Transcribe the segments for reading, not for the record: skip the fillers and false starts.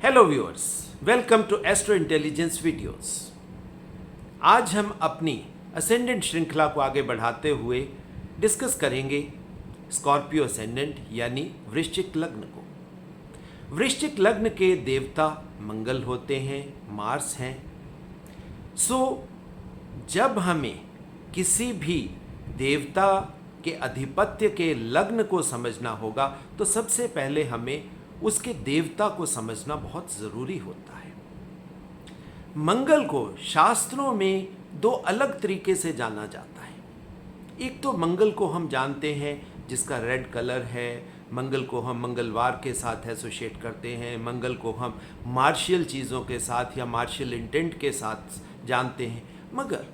Hello viewers, welcome to astro intelligence videos. आज हम अपनी असेंडेंट श्रृंखला को आगे बढ़ाते हुए डिस्कस करेंगे स्कॉर्पियो असेंडेंट यानी वृश्चिक लग्न को। वृश्चिक लग्न के देवता मंगल होते हैं, मार्स हैं। जब हमें किसी भी देवता के अधिपत्य के लग्न को समझना होगा तो सबसे पहले हमें उसके देवता को समझना बहुत ज़रूरी होता है। मंगल को शास्त्रों में दो अलग तरीके से जाना जाता है। एक तो मंगल को हम जानते हैं जिसका रेड कलर है, मंगल को हम मंगलवार के साथ एसोसिएट करते हैं, मंगल को हम मार्शियल चीज़ों के साथ या मार्शियल इंटेंट के साथ जानते हैं। मगर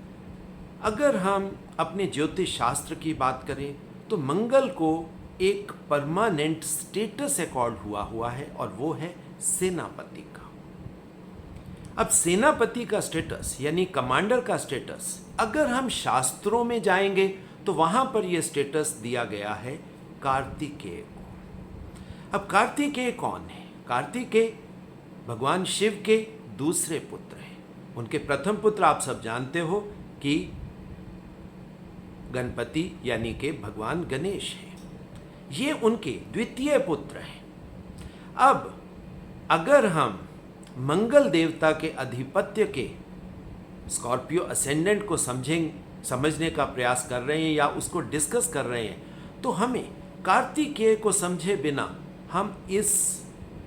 अगर हम अपने ज्योतिष शास्त्र की बात करें तो मंगल को एक परमानेंट स्टेटस अकॉर्ड हुआ है और वो है सेनापति का। अब सेनापति का स्टेटस यानी कमांडर का स्टेटस अगर हम शास्त्रों में जाएंगे तो वहां पर यह स्टेटस दिया गया है कार्तिकेय को। अब कार्तिकेय कौन है? कार्तिकेय भगवान शिव के दूसरे पुत्र हैं। उनके प्रथम पुत्र आप सब जानते हो कि गणपति यानी कि भगवान गणेश हैं। ये उनके द्वितीय पुत्र हैं। अब अगर हम मंगल देवता के अधिपत्य के स्कॉर्पियो असेंडेंट को समझने का प्रयास कर रहे हैं या उसको डिस्कस कर रहे हैं तो हमें कार्तिकेय को समझे बिना हम इस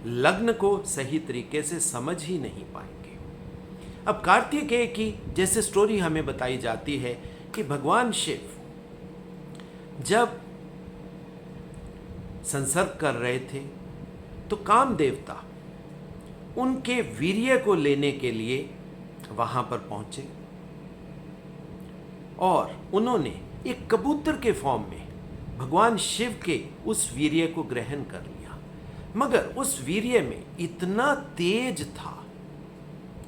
लग्न को सही तरीके से समझ ही नहीं पाएंगे। अब कार्तिकेय की जैसे स्टोरी हमें बताई जाती है कि भगवान शिव जब संसर्ग कर रहे थे तो काम देवता उनके वीर्य को लेने के लिए वहां पर पहुंचे और उन्होंने एक कबूतर के फॉर्म में भगवान शिव के उस वीर्य को ग्रहण कर लिया। मगर उस वीर्य में इतना तेज था,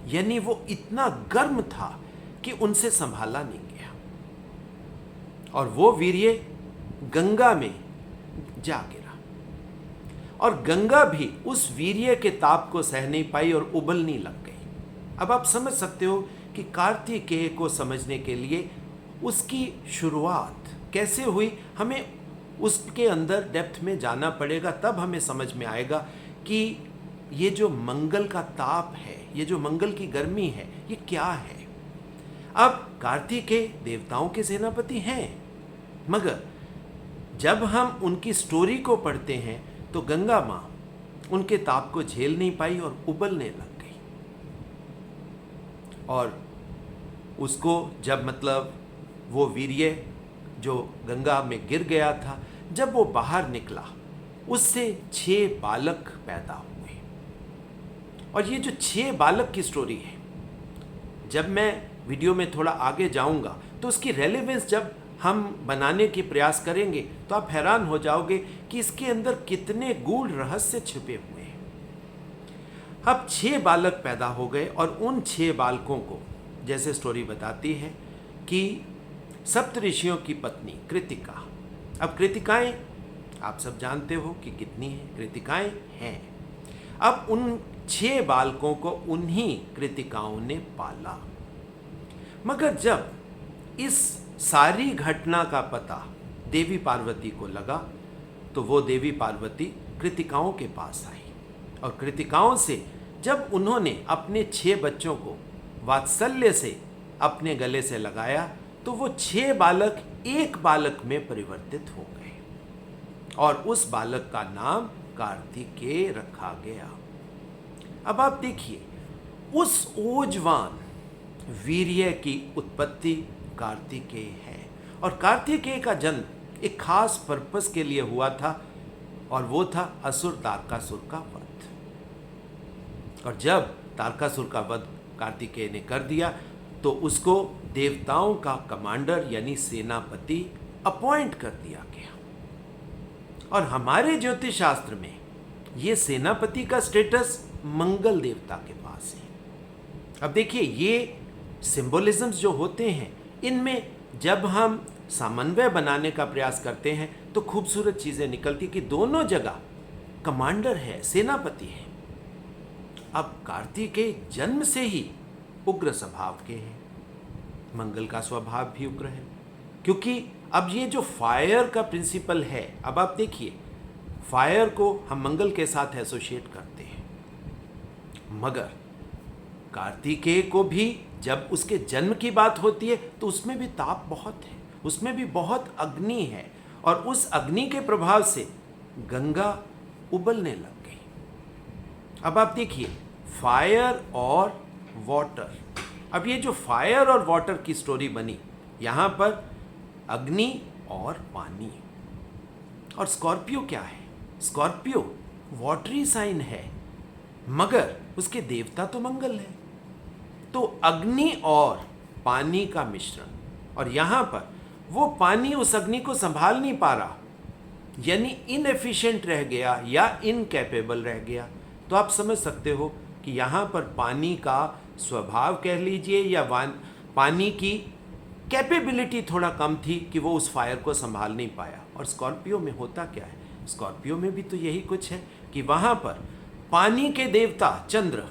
यानी वो इतना गर्म था कि उनसे संभाला नहीं गया और वो वीर्य गंगा में जा गिरा और गंगा भी उस वीर्य के ताप को सह नहीं पाई और उबलने लग गई। अब आप समझ सकते हो कि कार्तिकेय को समझने के लिए उसकी शुरुआत कैसे हुई, हमें उसके अंदर डेप्थ में जाना पड़ेगा, तब हमें समझ में आएगा कि ये जो मंगल का ताप है, ये जो मंगल की गर्मी है, ये क्या है। अब कार्तिकेय देवताओं के सेनापति हैं, मगर जब हम उनकी स्टोरी को पढ़ते हैं तो गंगा माँ उनके ताप को झेल नहीं पाई और उबलने लग गई और उसको जब वो वीर्य जो गंगा में गिर गया था, जब वो बाहर निकला उससे 6 बालक पैदा हुए। और ये जो 6 बालक की स्टोरी है, जब मैं वीडियो में थोड़ा आगे जाऊंगा तो उसकी रेलेवेंस जब हम बनाने की प्रयास करेंगे तो आप हैरान हो जाओगे कि इसके अंदर कितने गूढ़ रहस्य छिपे हुए हैं। अब 6 बालक पैदा हो गए और उन 6 बालकों को जैसे स्टोरी बताती है कि सप्तऋषियों की पत्नी कृतिका, अब कृतिकाएं आप सब जानते हो कि कितनी हैं, कृतिकाएं हैं। अब उन 6 बालकों को उन्हीं कृतिकाओं ने पाला। मगर जब इस सारी घटना का पता देवी पार्वती को लगा तो वो देवी पार्वती कृतिकाओं के पास आई और कृतिकाओं से जब उन्होंने अपने 6 बच्चों को वात्सल्य से अपने गले से लगाया तो वो 6 बालक एक बालक में परिवर्तित हो गए और उस बालक का नाम कार्तिकेय रखा गया। अब आप देखिए, उस ओजवान वीर्य की उत्पत्ति कार्तिकेय है और कार्तिकेय का जन्म एक खास पर्पस के लिए हुआ था और वो था असुर तारकासुर का वध। और जब तारकासुर का वध कार्तिकेय ने कर दिया तो उसको देवताओं का कमांडर यानी सेनापति अपॉइंट कर दिया गया। और हमारे ज्योतिष शास्त्र में ये सेनापति का स्टेटस मंगल देवता के पास है। अब देखिए, ये सिंबोलिज्म्स जो होते हैं इनमें जब हम समन्वय बनाने का प्रयास करते हैं तो खूबसूरत चीज़ें निकलती कि दोनों जगह कमांडर है, सेनापति है। अब कार्तिकेय जन्म से ही उग्र स्वभाव के हैं। मंगल का स्वभाव भी उग्र है, क्योंकि अब ये जो फायर का प्रिंसिपल है, अब आप देखिए फायर को हम मंगल के साथ एसोसिएट करते हैं, मगर कार्तिकेय को भी जब उसके जन्म की बात होती है तो उसमें भी ताप बहुत है, उसमें भी बहुत अग्नि है, और उस अग्नि के प्रभाव से गंगा उबलने लग गई। अब आप देखिए फायर और वाटर, अब ये जो फायर और वाटर की स्टोरी बनी, यहां पर अग्नि और पानी। और स्कॉर्पियो क्या है? स्कॉर्पियो वाटरी साइन है, मगर उसके देवता तो मंगल है। तो अग्नि और पानी का मिश्रण, और यहां पर वो पानी उस अग्नि को संभाल नहीं पा रहा, यानी इनएफिशिएंट रह गया या इनकैपेबल रह गया। तो आप समझ सकते हो कि यहां पर पानी का स्वभाव कह लीजिए या पानी की कैपेबिलिटी थोड़ा कम थी कि वो उस फायर को संभाल नहीं पाया। और स्कॉर्पियो में होता क्या है? स्कॉर्पियो में भी तो यही कुछ है कि वहां पर पानी के देवता चंद्र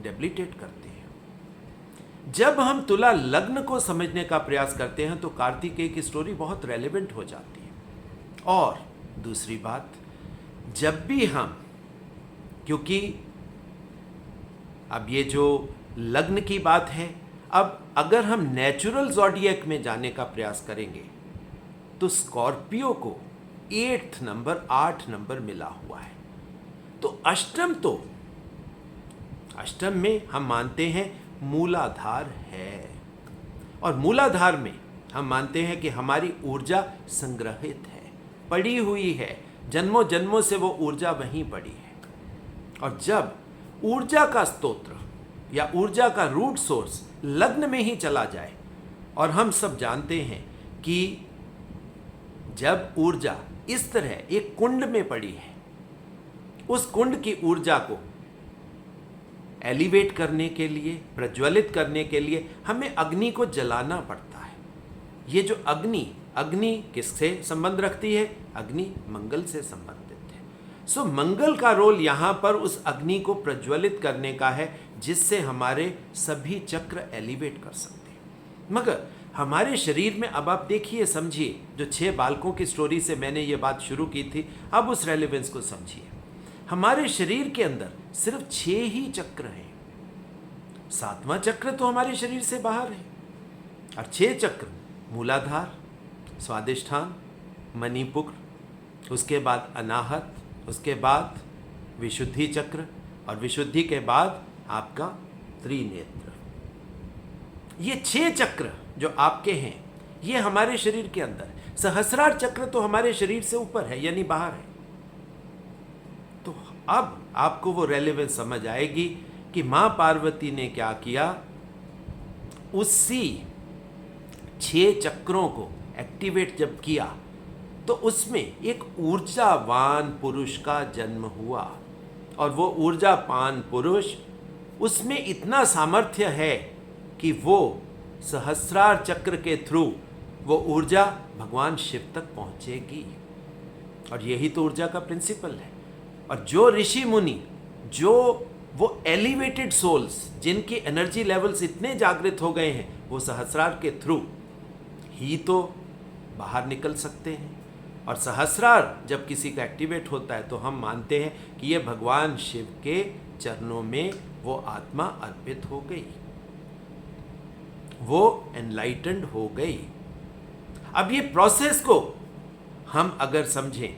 डेबिलिटेट करते हैं। जब हम तुला लग्न को समझने का प्रयास करते हैं तो कार्तिकेय की स्टोरी बहुत रेलेवेंट हो जाती है। और दूसरी बात, जब भी हम, क्योंकि अब ये जो लग्न की बात है, अब अगर हम नेचुरल ज़ोडिएक में जाने का प्रयास करेंगे तो स्कॉर्पियो को 8 नंबर 8 नंबर मिला हुआ है। तो अष्टम में हम मानते हैं मूलाधार है, और मूलाधार में हम मानते हैं कि हमारी ऊर्जा संग्रहित है, पड़ी हुई है, जन्मों जन्मों से वो ऊर्जा वहीं पड़ी है। और जब ऊर्जा का स्तोत्र या ऊर्जा का रूट सोर्स लग्न में ही चला जाए, और हम सब जानते हैं कि जब ऊर्जा इस तरह एक कुंड में पड़ी है, उस कुंड की ऊर्जा को एलिवेट करने के लिए, प्रज्वलित करने के लिए हमें अग्नि को जलाना पड़ता है। ये जो अग्नि किससे संबंध रखती है? अग्नि मंगल से संबंधित है। सो मंगल का रोल यहाँ पर उस अग्नि को प्रज्वलित करने का है, जिससे हमारे सभी चक्र एलिवेट कर सकते हैं। मगर हमारे शरीर में, अब आप देखिए, समझिए, जो 6 बालकों की स्टोरी से मैंने ये बात शुरू की थी, अब उस रेलेवेंस को समझिए। हमारे शरीर के अंदर सिर्फ 6 ही चक्र हैं। 7वां चक्र तो हमारे शरीर से बाहर है, और 6 चक्र मूलाधार, स्वादिष्ठान, मणिपुर, उसके बाद अनाहत, उसके बाद विशुद्धि चक्र, और विशुद्धि के बाद आपका त्रिनेत्र। ये 6 चक्र जो आपके हैं, ये हमारे शरीर के अंदर। सहस्रार चक्र तो हमारे शरीर से ऊपर है, यानी बाहर है। तो अब आपको वो रेलेवेंस समझ आएगी कि मां पार्वती ने क्या किया। उसी 6 चक्रों को एक्टिवेट जब किया तो उसमें एक ऊर्जावान पुरुष का जन्म हुआ, और वो ऊर्जावान पुरुष, उसमें इतना सामर्थ्य है कि वो सहस्रार चक्र के थ्रू वो ऊर्जा भगवान शिव तक पहुंचेगी। और यही तो ऊर्जा का प्रिंसिपल है। और जो ऋषि मुनि, जो वो एलिवेटेड सोल्स, जिनकी एनर्जी लेवल्स इतने जागृत हो गए हैं, वो सहस्रार के थ्रू ही तो बाहर निकल सकते हैं। और सहस्रार जब किसी का एक्टिवेट होता है तो हम मानते हैं कि ये भगवान शिव के चरणों में वो आत्मा अर्पित हो गई, वो एनलाइटेंड हो गई। अब ये प्रोसेस को हम अगर समझें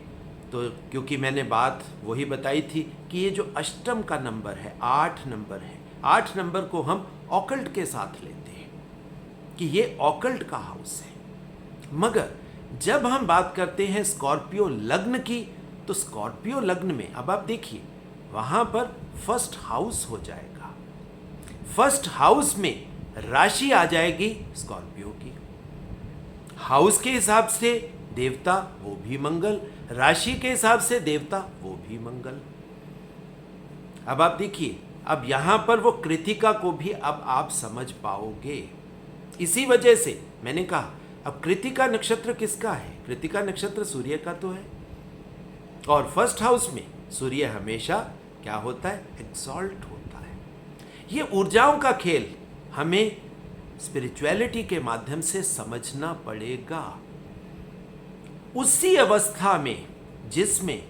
तो, क्योंकि मैंने बात वही बताई थी कि ये जो अष्टम का नंबर है, 8 नंबर है, 8 नंबर को हम ऑकल्ट के साथ लेते हैं कि ये ऑकल्ट का हाउस है। मगर जब हम बात करते हैं स्कॉर्पियो लग्न की, तो स्कॉर्पियो लग्न में अब आप देखिए वहां पर फर्स्ट हाउस हो जाएगा। फर्स्ट हाउस में राशि आ जाएगी स्कॉर्पियो की। हाउस के हिसाब से देवता वो भी मंगल, राशि के हिसाब से देवता वो भी मंगल। अब आप देखिए, अब यहां पर वो कृतिका को भी अब आप समझ पाओगे। इसी वजह से मैंने कहा, अब कृतिका नक्षत्र किसका है? कृतिका नक्षत्र सूर्य का तो है, और फर्स्ट हाउस में सूर्य हमेशा क्या होता है? एग्जॉल्ट होता है। ये ऊर्जाओं का खेल हमें स्पिरिचुअलिटी के माध्यम से समझना पड़ेगा। उसी अवस्था में जिसमें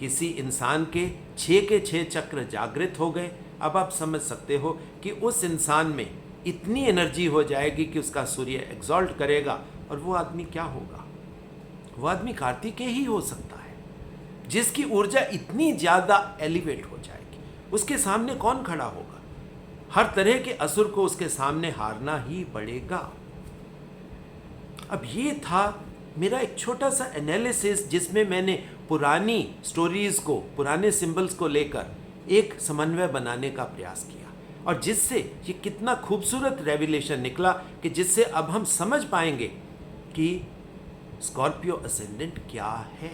किसी इंसान के 6 चक्र जागृत हो गए, अब आप समझ सकते हो कि उस इंसान में इतनी एनर्जी हो जाएगी कि उसका सूर्य एग्जॉल्ट करेगा, और वो आदमी क्या होगा? वो आदमी कार्तिकेय ही हो सकता है, जिसकी ऊर्जा इतनी ज़्यादा एलिवेट हो जाएगी। उसके सामने कौन खड़ा होगा? हर तरह के असुर को उसके सामने हारना ही पड़ेगा। अब ये था मेरा एक छोटा सा एनालिसिस, जिसमें मैंने पुरानी स्टोरीज को, पुराने सिंबल्स को लेकर एक समन्वय बनाने का प्रयास किया, और जिससे ये कितना खूबसूरत रेवलेशन निकला कि जिससे अब हम समझ पाएंगे कि स्कॉर्पियो असेंडेंट क्या है।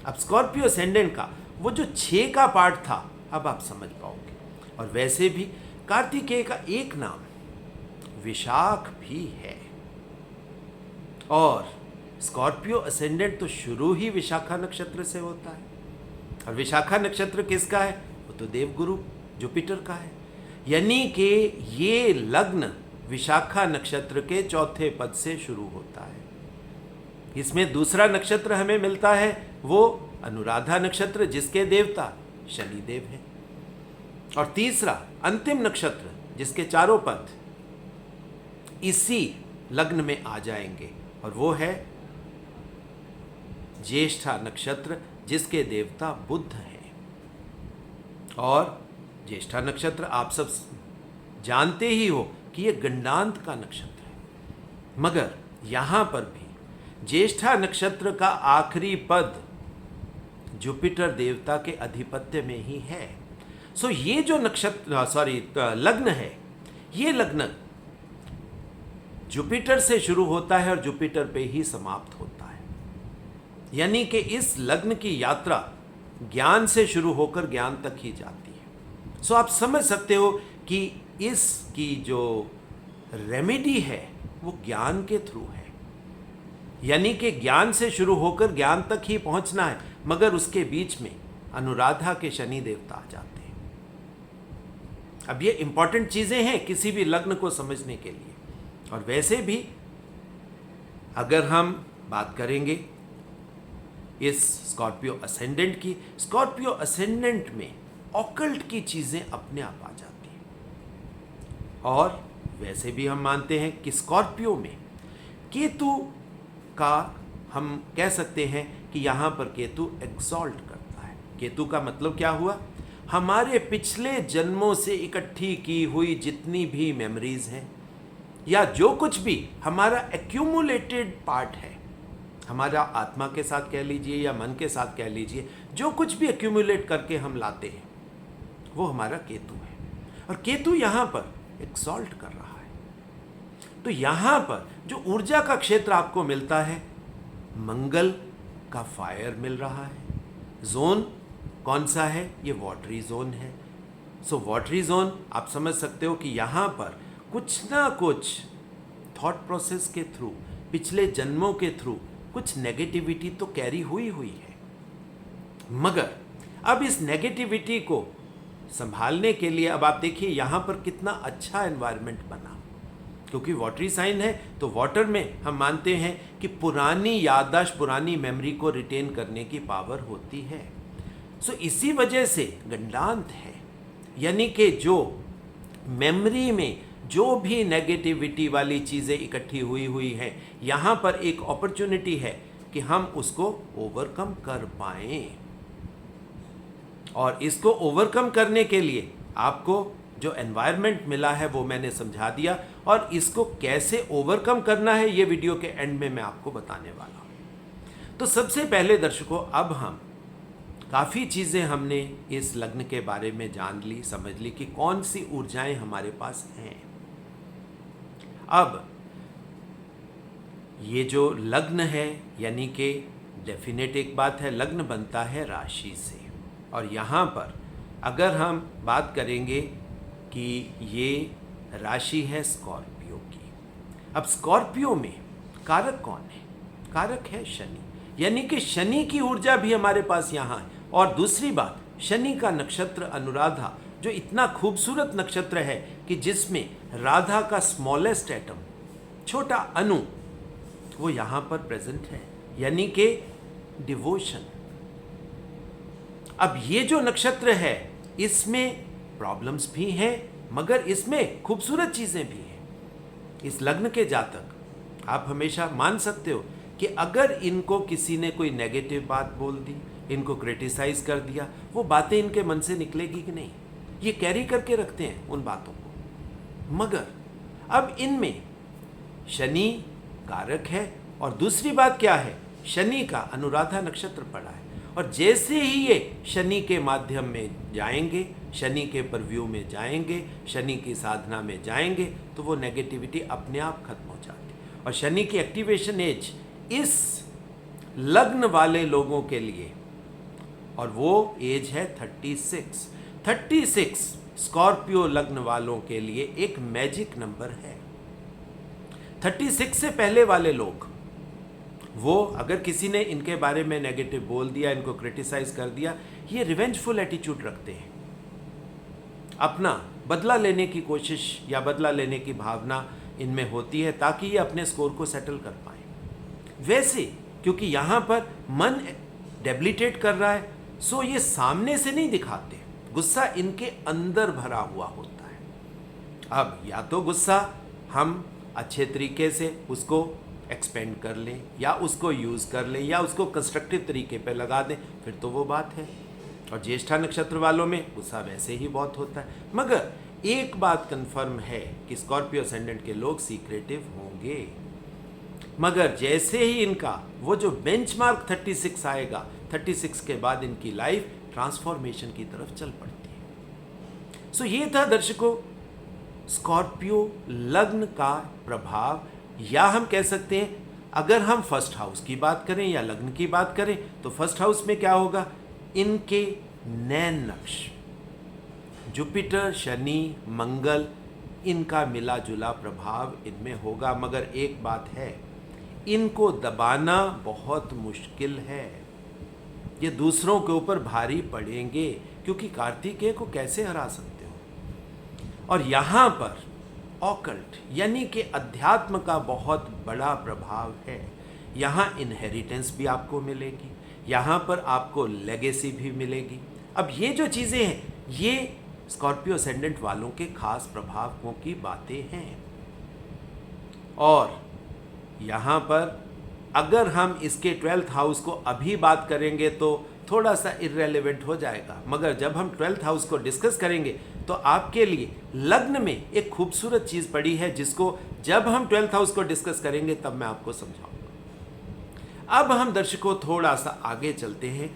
अब स्कॉर्पियो असेंडेंट का वो जो 6 का पार्ट था, अब आप समझ पाओगे। और वैसे भी कार्तिकेय का एक नाम विशाख भी है, और स्कॉर्पियो असेंडेंट तो शुरू ही विशाखा नक्षत्र से होता है। और विशाखा नक्षत्र किसका है? वो तो देवगुरु जुपिटर का है। यानी कि ये लग्न विशाखा नक्षत्र के चौथे पद से शुरू होता है। इसमें दूसरा नक्षत्र हमें मिलता है वो अनुराधा नक्षत्र, जिसके देवता शनिदेव हैं। और तीसरा अंतिम नक्षत्र जिसके चारों पद इसी लग्न में आ जाएंगे, और वो है ज्येष्ठा नक्षत्र, जिसके देवता बुध हैं। और ज्येष्ठा नक्षत्र आप सब जानते ही हो कि ये गंडांत का नक्षत्र है, मगर यहां पर भी ज्येष्ठा नक्षत्र का आखिरी पद जुपिटर देवता के अधिपत्य में ही है। सो ये जो लग्न है, ये लग्न जुपिटर से शुरू होता है और जुपिटर पे ही समाप्त होता है। यानी कि इस लग्न की यात्रा ज्ञान से शुरू होकर ज्ञान तक ही जाती है। सो आप समझ सकते हो कि इसकी जो रेमेडी है वो ज्ञान के थ्रू है। यानी कि ज्ञान से शुरू होकर ज्ञान तक ही पहुंचना है, मगर उसके बीच में अनुराधा के शनि देवता आ जाते हैं। अब ये इंपॉर्टेंट चीजें हैं किसी भी लग्न को समझने के लिए। और वैसे भी अगर हम बात करेंगे इस स्कॉर्पियो असेंडेंट की, स्कॉर्पियो असेंडेंट में ऑकल्ट की चीजें अपने आप आ जाती हैं। और वैसे भी हम मानते हैं कि स्कॉर्पियो में केतु का, हम कह सकते हैं कि यहाँ पर केतु एक्सॉल्ट करता है। केतु का मतलब क्या हुआ? हमारे पिछले जन्मों से इकट्ठी की हुई जितनी भी मेमोरीज हैं, या जो कुछ भी हमारा एक्यूमुलेटेड पार्ट है, हमारा आत्मा के साथ कह लीजिए या मन के साथ कह लीजिए, जो कुछ भी एक्यूमुलेट करके हम लाते हैं, वो हमारा केतु है। और केतु यहाँ पर एक्सॉल्ट कर रहा है। तो यहाँ पर जो ऊर्जा का क्षेत्र आपको मिलता है, मंगल का फायर मिल रहा है। जोन कौन सा है? ये वाटरी जोन है। सो वाटरी जोन आप समझ सकते हो कि यहाँ पर कुछ ना कुछ थॉट प्रोसेस के थ्रू, पिछले जन्मों के थ्रू कुछ नेगेटिविटी तो कैरी हुई है, मगर अब इस नेगेटिविटी को संभालने के लिए अब आप देखिए यहाँ पर कितना अच्छा एनवायरनमेंट बना। क्योंकि वाटरी साइन है तो वाटर में हम मानते हैं कि पुरानी याददाश्त, पुरानी मेमोरी को रिटेन करने की पावर होती है। सो इसी वजह से गंडांत है, यानी कि जो मेमोरी में जो भी नेगेटिविटी वाली चीज़ें इकट्ठी हुई हैं, यहाँ पर एक अपॉर्चुनिटी है कि हम उसको ओवरकम कर पाएं। और इसको ओवरकम करने के लिए आपको जो एनवायरनमेंट मिला है वो मैंने समझा दिया, और इसको कैसे ओवरकम करना है ये वीडियो के एंड में मैं आपको बताने वाला हूँ। तो सबसे पहले दर्शकों, अब हम काफ़ी चीज़ें हमने इस लग्न के बारे में जान ली, समझ ली कि कौन सी ऊर्जाएं हमारे पास हैं। अब ये जो लग्न है, यानी कि डेफिनेट एक बात है, लग्न बनता है राशि से। और यहाँ पर अगर हम बात करेंगे कि ये राशि है स्कॉर्पियो की। अब स्कॉर्पियो में कारक कौन है? कारक है शनि, यानी कि शनि की ऊर्जा भी हमारे पास यहाँ है। और दूसरी बात, शनि का नक्षत्र अनुराधा जो इतना खूबसूरत नक्षत्र है कि जिसमें राधा का स्मॉलेस्ट एटम, छोटा अणु, वो यहां पर प्रेजेंट है, यानी कि डिवोशन। अब ये जो नक्षत्र है इसमें प्रॉब्लम्स भी हैं मगर इसमें खूबसूरत चीजें भी हैं। इस लग्न के जातक आप हमेशा मान सकते हो कि अगर इनको किसी ने कोई नेगेटिव बात बोल दी, इनको क्रिटिसाइज कर दिया, वो बातें इनके मन से निकलेगी कि नहीं, ये कैरी करके रखते हैं उन बातों को। मगर अब इनमें शनि कारक है और दूसरी बात क्या है, शनि का अनुराधा नक्षत्र पड़ा है और जैसे ही ये शनि के माध्यम में जाएंगे, शनि के परव्यू में जाएंगे, शनि की साधना में जाएंगे तो वो नेगेटिविटी अपने आप खत्म हो जाती है। और शनि की एक्टिवेशन एज इस लग्न वाले लोगों के लिए, और वो एज है 36। 36 स्कॉर्पियो लग्न वालों के लिए एक मैजिक नंबर है। 36 से पहले वाले लोग, वो अगर किसी ने इनके बारे में नेगेटिव बोल दिया, इनको क्रिटिसाइज कर दिया, ये रिवेंजफुल एटीट्यूड रखते हैं, अपना बदला लेने की कोशिश या बदला लेने की भावना इनमें होती है ताकि ये अपने स्कोर को सेटल कर पाए। वैसे क्योंकि यहाँ पर मन डेबिलिटेट कर रहा है, सो ये सामने से नहीं दिखाते, गुस्सा इनके अंदर भरा हुआ होता है। अब या तो गुस्सा हम अच्छे तरीके से उसको एक्सपेंड कर लें या उसको यूज़ कर लें या उसको कंस्ट्रक्टिव तरीके पे लगा दें, फिर तो वो बात है। और ज्येष्ठा नक्षत्र वालों में गुस्सा वैसे ही बहुत होता है। मगर एक बात कंफर्म है कि स्कॉर्पियो असेंडेंट के लोग सीक्रेटिव होंगे, मगर जैसे ही इनका वो जो बेंचमार्क 36 आएगा, 36 के बाद इनकी लाइफ ट्रांसफॉर्मेशन की तरफ चल पड़ती है। सो ये था दर्शकों स्कॉर्पियो लग्न का प्रभाव, या हम कह सकते हैं अगर हम फर्स्ट हाउस की बात करें या लग्न की बात करें तो फर्स्ट हाउस में क्या होगा, इनके नैन नक्श जुपिटर, शनि, मंगल, इनका मिला जुला प्रभाव इनमें होगा। मगर एक बात है, इनको दबाना बहुत मुश्किल है, ये दूसरों के ऊपर भारी पड़ेंगे क्योंकि कार्तिकेय को कैसे हरा सकते हो। और यहाँ पर ऑकल्ट यानी कि अध्यात्म का बहुत बड़ा प्रभाव है। यहाँ इनहेरिटेंस भी आपको मिलेगी, यहाँ पर आपको लेगेसी भी मिलेगी। अब ये जो चीज़ें हैं ये स्कॉर्पियो असेंडेंट वालों के खास प्रभावों की बातें हैं। और यहाँ पर अगर हम इसके 12th हाउस को अभी बात करेंगे तो थोड़ा सा इररेलेवेंट हो जाएगा, मगर जब हम 12th हाउस को डिस्कस करेंगे तो आपके लिए लग्न में एक खूबसूरत चीज़ पड़ी है जिसको जब हम 12th हाउस को डिस्कस करेंगे तब मैं आपको समझाऊंगा। अब हम दर्शकों थोड़ा सा आगे चलते हैं,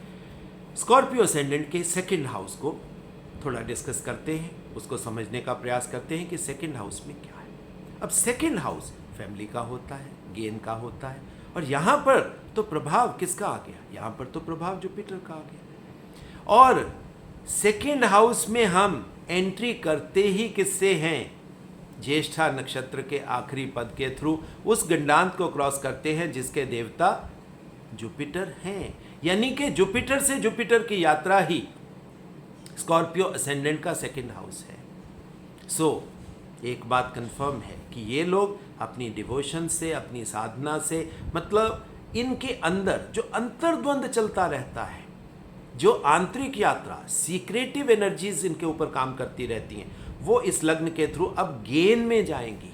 स्कॉर्पियो असेंडेंट के सेकंड हाउस को थोड़ा डिस्कस करते हैं, उसको समझने का प्रयास करते हैं कि सेकंड हाउस में क्या है। अब सेकंड हाउस फैमिली का होता है, गेन का होता है, और यहाँ पर तो प्रभाव किसका आ गया, यहाँ पर तो प्रभाव जुपिटर का आ गया। और सेकंड हाउस में हम एंट्री करते ही किससे हैं, ज्येष्ठा नक्षत्र के आखिरी पद के थ्रू उस गंडांत को क्रॉस करते हैं जिसके देवता जुपिटर हैं। यानी कि जुपिटर से जुपिटर की यात्रा ही स्कॉर्पियो असेंडेंट का सेकंड हाउस है। सो एक बात कंफर्म है कि ये लोग अपनी डिवोशन से, अपनी साधना से, मतलब इनके अंदर जो अंतर्द्वंद चलता रहता है, जो आंतरिक यात्रा, सीक्रेटिव एनर्जीज इनके ऊपर काम करती रहती हैं, वो इस लग्न के थ्रू अब गेन में जाएंगी।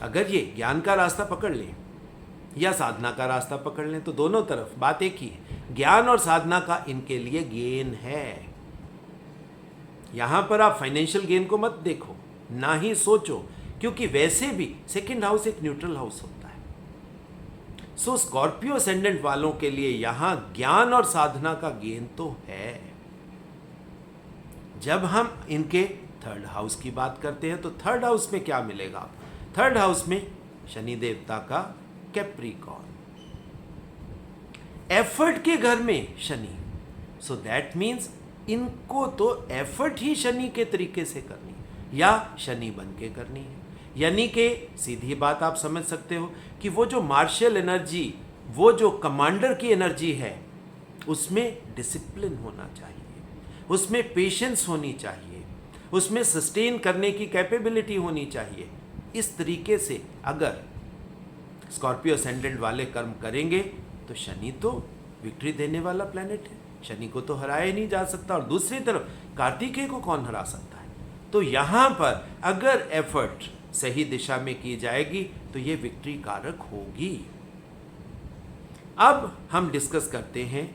अगर ये ज्ञान का रास्ता पकड़ लें या साधना का रास्ता पकड़ लें तो दोनों तरफ बात एक ही है, ज्ञान और साधना का इनके लिए गेन है। यहां पर आप फाइनेंशियल गेन को मत देखो, ना ही सोचो, क्योंकि वैसे भी सेकंड हाउस एक न्यूट्रल हाउस होता है। सो स्कॉर्पियो असेंडेंट वालों के लिए यहां ज्ञान और साधना का गेन तो है। जब हम इनके थर्ड हाउस की बात करते हैं तो थर्ड हाउस में क्या मिलेगा, थर्ड हाउस में शनि देवता का कैप्रिकॉर्न, एफर्ट के घर में शनि। सो दैट मीन्स इनको तो एफर्ट ही शनि के तरीके से करनी है या शनि बन के करनी है। यानी कि सीधी बात आप समझ सकते हो कि वो जो मार्शल एनर्जी, वो जो कमांडर की एनर्जी है, उसमें डिसिप्लिन होना चाहिए। उसमें पेशेंस होनी चाहिए, उसमें सस्टेन करने की कैपेबिलिटी होनी चाहिए। इस तरीके से अगर स्कॉर्पियो असेंडेंट वाले कर्म करेंगे तो शनि तो विक्ट्री देने वाला प्लैनेट है, शनि को तो हराया ही नहीं जा सकता। और दूसरी तरफ कार्तिकेय को कौन हरा सकता है? तो यहाँ पर अगर एफर्ट सही दिशा में की जाएगी तो ये विक्ट्री कारक होगी। अब हम डिस्कस करते हैं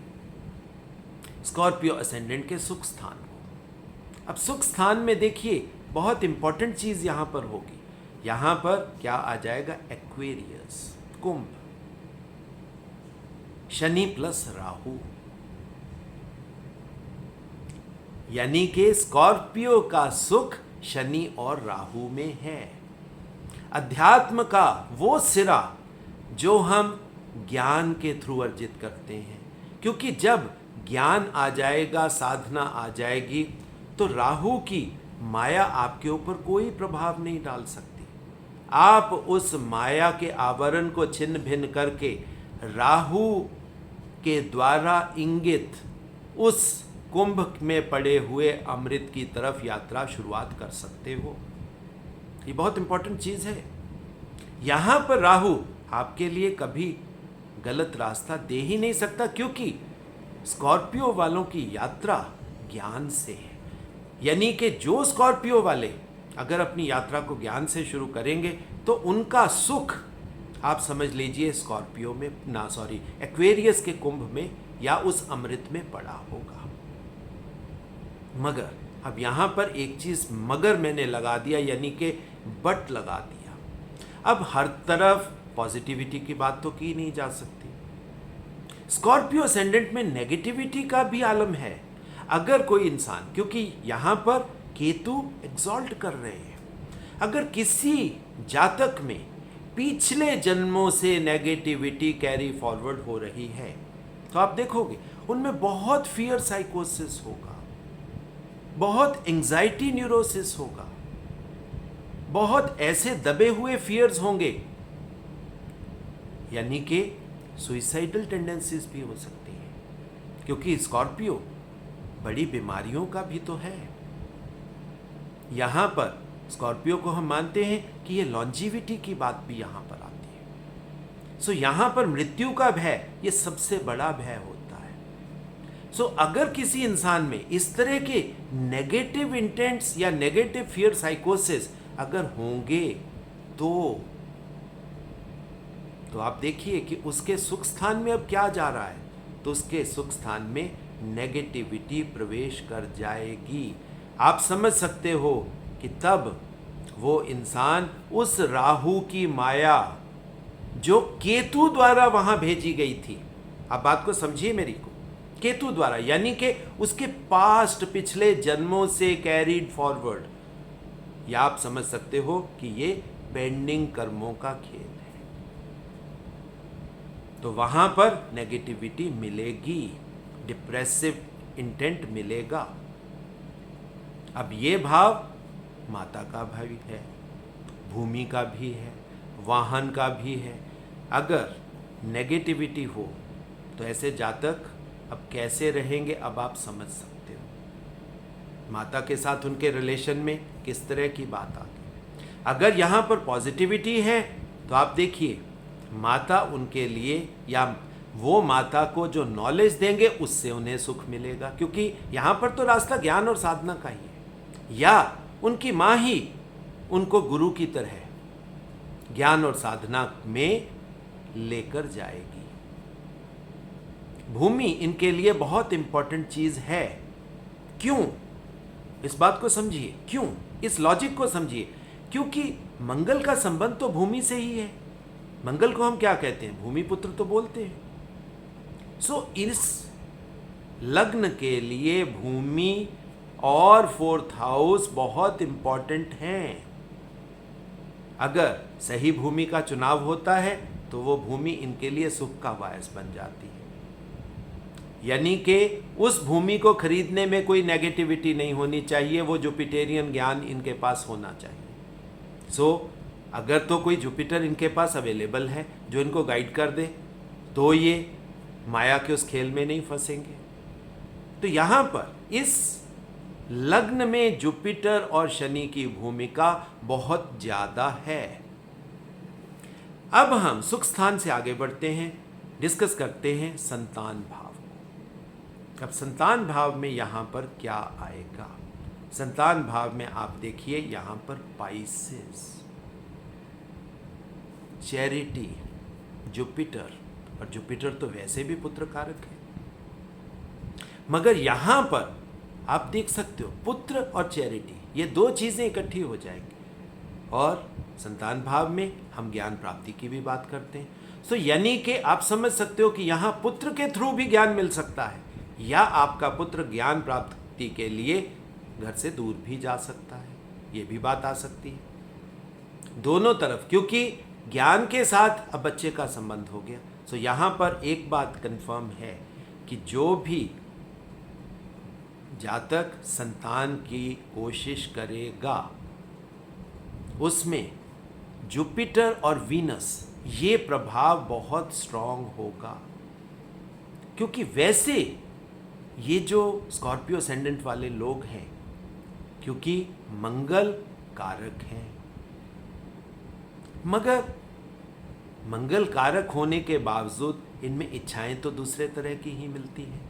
स्कॉर्पियो असेंडेंट के सुख स्थान को। अब सुख स्थान में देखिए बहुत इंपॉर्टेंट चीज यहां पर होगी। यहां पर क्या आ जाएगा? एक्वेरियस, कुंभ, शनि प्लस राहु, यानी कि स्कॉर्पियो का सुख शनि और राहु में है। अध्यात्म का वो सिरा जो हम ज्ञान के थ्रू अर्जित करते हैं, क्योंकि जब ज्ञान आ जाएगा, साधना आ जाएगी, तो राहु की माया आपके ऊपर कोई प्रभाव नहीं डाल सकती। आप उस माया के आवरण को छिन्न भिन्न करके राहु के द्वारा इंगित उस कुंभ में पड़े हुए अमृत की तरफ यात्रा शुरुआत कर सकते हो। ये बहुत इंपॉर्टेंट चीज है। यहां पर राहु आपके लिए कभी गलत रास्ता दे ही नहीं सकता, क्योंकि स्कॉर्पियो वालों की यात्रा ज्ञान से है। यानी कि जो स्कॉर्पियो वाले अगर अपनी यात्रा को ज्ञान से शुरू करेंगे तो उनका सुख आप समझ लीजिए स्कॉर्पियो में एक्वेरियस के कुंभ में या उस अमृत में पड़ा होगा। मगर अब यहां पर एक चीज मगर मैंने लगा दिया, यानी कि बट लगा दिया। अब हर तरफ पॉजिटिविटी की बात तो की नहीं जा सकती। स्कॉर्पियो असेंडेंट में नेगेटिविटी का भी आलम है। अगर कोई इंसान, क्योंकि यहां पर केतु एग्जॉल्ट कर रहे हैं, अगर किसी जातक में पिछले जन्मों से नेगेटिविटी कैरी फॉरवर्ड हो रही है तो आप देखोगे उनमें बहुत फियर साइकोसिस होगा, बहुत एंजाइटी न्यूरोसिस होगा, बहुत ऐसे दबे हुए फियर्स होंगे, यानी कि सुइसाइडल टेंडेंसीज भी हो सकती हैं, क्योंकि स्कॉर्पियो बड़ी बीमारियों का भी तो है। यहां पर स्कॉर्पियो को हम मानते हैं कि ये लॉन्जिविटी की बात भी यहां पर आती है। सो यहां पर मृत्यु का भय ये सबसे बड़ा भय होता है। सो अगर किसी इंसान में इस तरह के नेगेटिव इंटेंट्स या नेगेटिव फियर साइकोसिस अगर होंगे तो आप देखिए कि उसके सुख स्थान में अब क्या जा रहा है, तो उसके सुख स्थान में नेगेटिविटी प्रवेश कर जाएगी। आप समझ सकते हो कि तब वो इंसान उस राहु की माया जो केतु द्वारा वहां भेजी गई थी, आप बात को समझिए मेरी को, केतु द्वारा, यानी कि उसके पास्ट पिछले जन्मों से कैरीड फॉरवर्ड, या आप समझ सकते हो कि ये पेंडिंग कर्मों का खेल है। तो वहां पर नेगेटिविटी मिलेगी, डिप्रेसिव इंटेंट मिलेगा। अब ये भाव माता का भी है, भूमि का भी है, वाहन का भी है। अगर नेगेटिविटी हो तो ऐसे जातक अब कैसे रहेंगे, अब आप समझ सकते हो माता के साथ उनके रिलेशन में किस तरह की बात आ गई। अगर यहाँ पर पॉजिटिविटी है तो आप देखिए माता उनके लिए, या वो माता को जो नॉलेज देंगे उससे उन्हें सुख मिलेगा, क्योंकि यहाँ पर तो रास्ता ज्ञान और साधना का ही है, या उनकी माँ ही उनको गुरु की तरह ज्ञान और साधना में लेकर जाएगी। भूमि इनके लिए बहुत इंपॉर्टेंट चीज है। क्यों? इस बात को समझिए, क्यों, इस लॉजिक को समझिए, क्योंकि मंगल का संबंध तो भूमि से ही है। मंगल को हम क्या कहते हैं? भूमि पुत्र तो बोलते हैं। सो इस लग्न के लिए भूमि और 4th हाउस बहुत इंपॉर्टेंट हैं। अगर सही भूमि का चुनाव होता है तो वो भूमि इनके लिए सुख का बायस बन जाती है, यानी कि उस भूमि को खरीदने में कोई नेगेटिविटी नहीं होनी चाहिए, वो जुपिटेरियन ज्ञान इनके पास होना चाहिए। सो अगर तो कोई जुपिटर इनके पास अवेलेबल है जो इनको गाइड कर दे तो ये माया के उस खेल में नहीं फंसेंगे। तो यहाँ पर इस लग्न में जुपिटर और शनि की भूमिका बहुत ज्यादा है। अब हम सुख स्थान से आगे बढ़ते हैं, डिस्कस करते हैं संतान भाव को। अब संतान भाव में यहां पर क्या आएगा? संतान भाव में आप देखिए यहां पर पाइसेस, चैरिटी, जुपिटर, और जुपिटर तो वैसे भी पुत्र कारक है, मगर यहां पर आप देख सकते हो पुत्र और चैरिटी, ये दो चीजें इकट्ठी हो जाएंगी। और संतान भाव में हम ज्ञान प्राप्ति की भी बात करते हैं। सो यानी कि आप समझ सकते हो कि यहां पुत्र के थ्रू भी ज्ञान मिल सकता है, या आपका पुत्र ज्ञान प्राप्ति के लिए घर से दूर भी जा सकता है, ये भी बात आ सकती है। दोनों तरफ, क्योंकि ज्ञान के साथ अब बच्चे का संबंध हो गया। सो यहां पर एक बात कंफर्म है कि जो भी जातक संतान की कोशिश करेगा उसमें जुपिटर और वीनस ये प्रभाव बहुत स्ट्रांग होगा, क्योंकि वैसे ये जो स्कॉर्पियो असेंडेंट वाले लोग हैं, क्योंकि मंगल कारक हैं, मगर मंगल कारक होने के बावजूद इनमें इच्छाएं तो दूसरे तरह की ही मिलती हैं,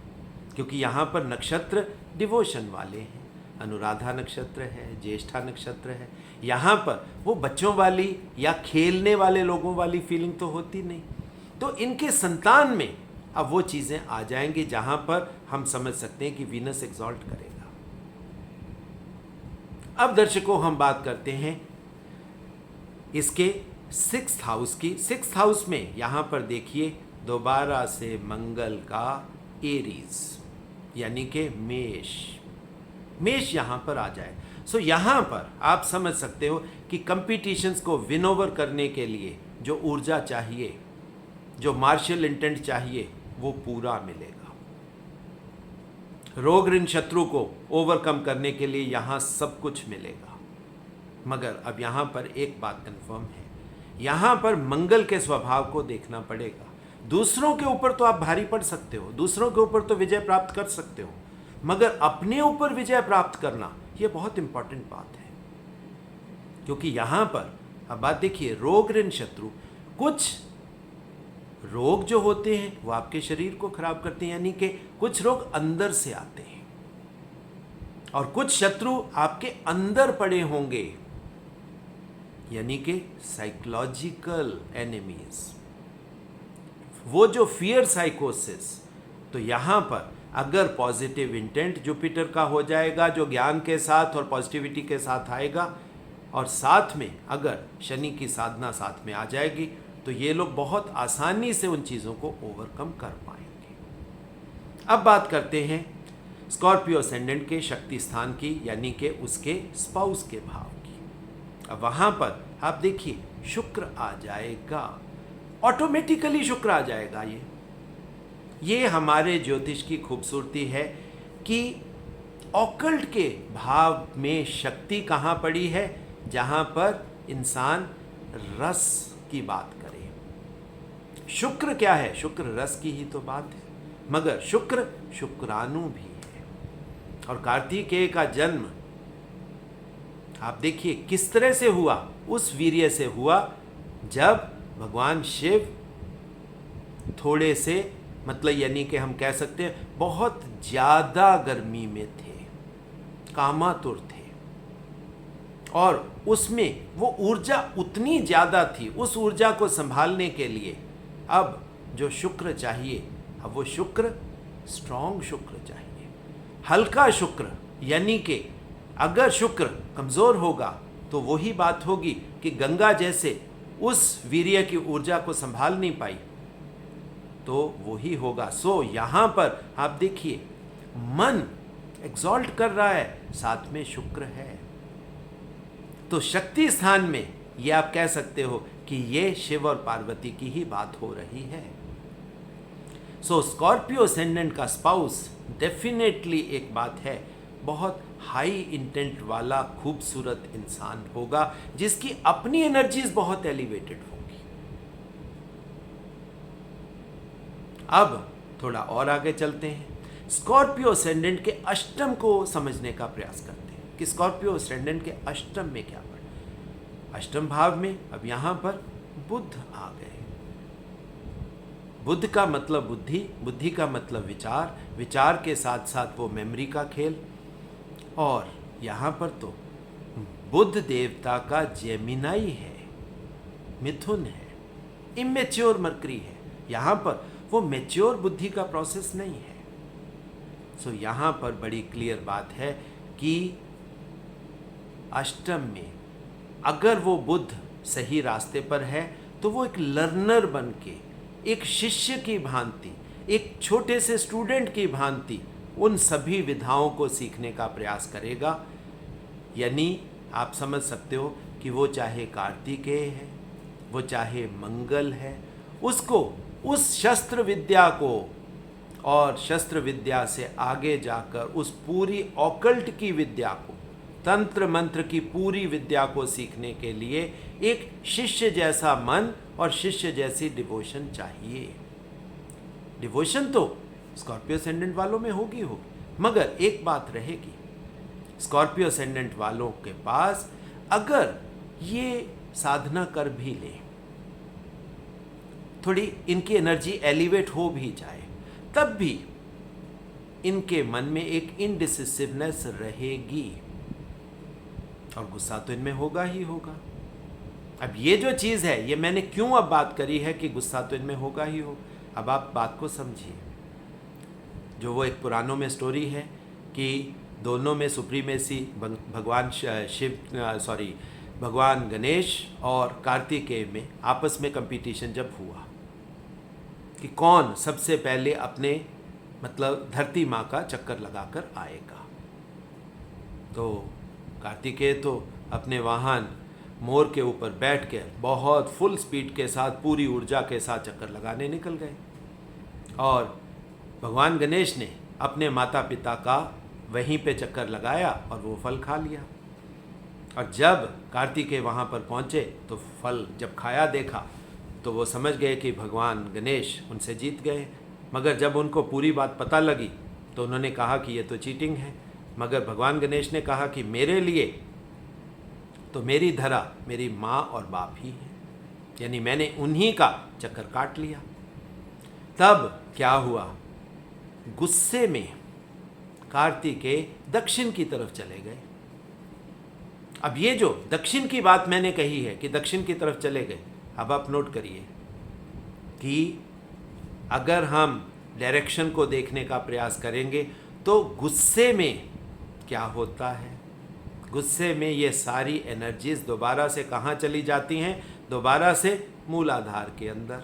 क्योंकि यहाँ पर नक्षत्र डिवोशन वाले हैं, अनुराधा नक्षत्र है, ज्येष्ठा नक्षत्र है। यहाँ पर वो बच्चों वाली या खेलने वाले लोगों वाली फीलिंग तो होती नहीं। तो इनके संतान में अब वो चीज़ें आ जाएंगी जहाँ पर हम समझ सकते हैं कि वीनस एक्सॉल्ट करेगा। अब दर्शकों हम बात करते हैं इसके 6th हाउस की। 6th हाउस में यहाँ पर देखिए दोबारा से मंगल का एरीज यानी कि मेष यहाँ पर आ जाए। सो यहाँ पर आप समझ सकते हो कि कंपटीशंस को विन ओवर करने के लिए जो ऊर्जा चाहिए, जो मार्शल इंटेंट चाहिए, वो पूरा मिलेगा। रोग ऋण शत्रु को ओवरकम करने के लिए यहाँ सब कुछ मिलेगा। मगर अब यहाँ पर एक बात कंफर्म है, यहाँ पर मंगल के स्वभाव को देखना पड़ेगा। दूसरों के ऊपर तो आप भारी पड़ सकते हो, दूसरों के ऊपर तो विजय प्राप्त कर सकते हो, मगर अपने ऊपर विजय प्राप्त करना यह बहुत इंपॉर्टेंट बात है। क्योंकि यहां पर अब बात देखिए, रोग ऋण शत्रु, कुछ रोग जो होते हैं वो आपके शरीर को खराब करते हैं, यानी कि कुछ रोग अंदर से आते हैं, और कुछ शत्रु आपके अंदर पड़े होंगे, यानी कि साइकोलॉजिकल एनिमीज, वो जो फियर साइकोसिस। तो यहां पर अगर पॉजिटिव इंटेंट जुपिटर का हो जाएगा जो ज्ञान के साथ और पॉजिटिविटी के साथ आएगा, और साथ में अगर शनि की साधना साथ में आ जाएगी, तो ये लोग बहुत आसानी से उन चीज़ों को ओवरकम कर पाएंगे। अब बात करते हैं स्कॉर्पियो असेंडेंट के शक्ति स्थान की, यानी कि उसके स्पाउस के भाव की। अब वहाँ पर आप देखिए शुक्र आ जाएगा, ऑटोमेटिकली शुक्र आ जाएगा। ये हमारे ज्योतिष की खूबसूरती है कि ऑकल्ट के भाव में शक्ति कहाँ पड़ी है, जहाँ पर इंसान रस की बात करे। शुक्र क्या है? शुक्र रस की ही तो बात है, मगर शुक्र शुक्राणु भी है। और कार्तिकेय का जन्म आप देखिए किस तरह से हुआ, उस वीर्य से हुआ जब भगवान शिव थोड़े से, मतलब यानी कि हम कह सकते हैं बहुत ज़्यादा गर्मी में थे, कामातुर थे, और उसमें वो ऊर्जा उतनी ज़्यादा थी, उस ऊर्जा को संभालने के लिए अब जो शुक्र चाहिए, अब वो शुक्र स्ट्रॉन्ग शुक्र चाहिए, हल्का शुक्र। यानी कि अगर शुक्र कमज़ोर होगा तो वही बात होगी कि गंगा जैसे उस वीर्य की ऊर्जा को संभाल नहीं पाई, तो वही होगा। सो यहाँ पर आप देखिए मन एक्सॉल्ट कर रहा है, साथ में शुक्र है, तो शक्ति स्थान में ये आप कह सकते हो कि ये शिव और पार्वती की ही बात हो रही है। सो स्कॉर्पियो असेंडेंट का स्पाउस डेफिनेटली एक बात है, बहुत हाई इंटेंट वाला खूबसूरत इंसान होगा, जिसकी अपनी एनर्जीज बहुत एलिवेटेड होगी। अब थोड़ा और आगे चलते हैं। स्कॉर्पियो असेंडेंट के अष्टम को समझने का प्रयास करते हैं कि स्कॉर्पियो असेंडेंट के अष्टम में क्या पड़ा। अष्टम भाव में अब यहां पर बुध आ गए। बुध का मतलब बुद्धि, बुद्धि का मतलब विचार, विचार के साथ साथ वो मेमोरी का खेल। और यहां पर तो बुध देवता का जेमिनाई है, मिथुन है, इमेच्योर मरकरी है। यहां पर वो मेच्योर बुद्धि का प्रोसेस नहीं है। सो यहां पर बड़ी क्लियर बात है कि अष्टम में अगर वो बुध सही रास्ते पर है तो वो एक लर्नर बन के, एक शिष्य की भांति, एक छोटे से स्टूडेंट की भांति उन सभी विधाओं को सीखने का प्रयास करेगा। यानी आप समझ सकते हो कि वो चाहे कार्तिकेय है, वो चाहे मंगल है, उसको उस शस्त्र विद्या को और शस्त्र विद्या से आगे जाकर उस पूरी ऑकल्ट की विद्या को, तंत्र मंत्र की पूरी विद्या को सीखने के लिए एक शिष्य जैसा मन और शिष्य जैसी डिवोशन चाहिए। डिवोशन तो स्कॉर्पियो असेंडेंट वालों में होगी, मगर एक बात रहेगी, स्कॉर्पियो असेंडेंट वालों के पास अगर ये साधना कर भी ले, थोड़ी इनकी एनर्जी एलिवेट हो भी जाए, तब भी इनके मन में एक इनडिसिसिवनेस रहेगी और गुस्सा तो इनमें होगा ही होगा। अब ये जो चीज़ है, ये मैंने क्यों अब बात करी है कि गुस्सा तो इनमें होगा ही हो। अब आप बात को समझिए। जो वो एक पुराणों में स्टोरी है कि दोनों में सुप्रीमेसी भगवान गणेश और कार्तिकेय में आपस में कंपटीशन जब हुआ कि कौन सबसे पहले अपने मतलब धरती माँ का चक्कर लगाकर आएगा। तो कार्तिकेय तो अपने वाहन मोर के ऊपर बैठ के बहुत फुल स्पीड के साथ, पूरी ऊर्जा के साथ चक्कर लगाने निकल गए और भगवान गणेश ने अपने माता पिता का वहीं पे चक्कर लगाया और वो फल खा लिया। और जब कार्तिकेय वहाँ पर पहुँचे तो फल जब खाया देखा तो वो समझ गए कि भगवान गणेश उनसे जीत गए। मगर जब उनको पूरी बात पता लगी तो उन्होंने कहा कि ये तो चीटिंग है। मगर भगवान गणेश ने कहा कि मेरे लिए तो मेरी धरा मेरी माँ और बाप ही है, यानी मैंने उन्हीं का चक्कर काट लिया। तब क्या हुआ, गुस्से में कार्तिकेय दक्षिण की तरफ चले गए। अब ये जो दक्षिण की बात मैंने कही है कि दक्षिण की तरफ चले गए, अब आप नोट करिए कि अगर हम डायरेक्शन को देखने का प्रयास करेंगे तो गुस्से में क्या होता है, गुस्से में ये सारी एनर्जीज दोबारा से कहाँ चली जाती हैं, दोबारा से मूलाधार के अंदर।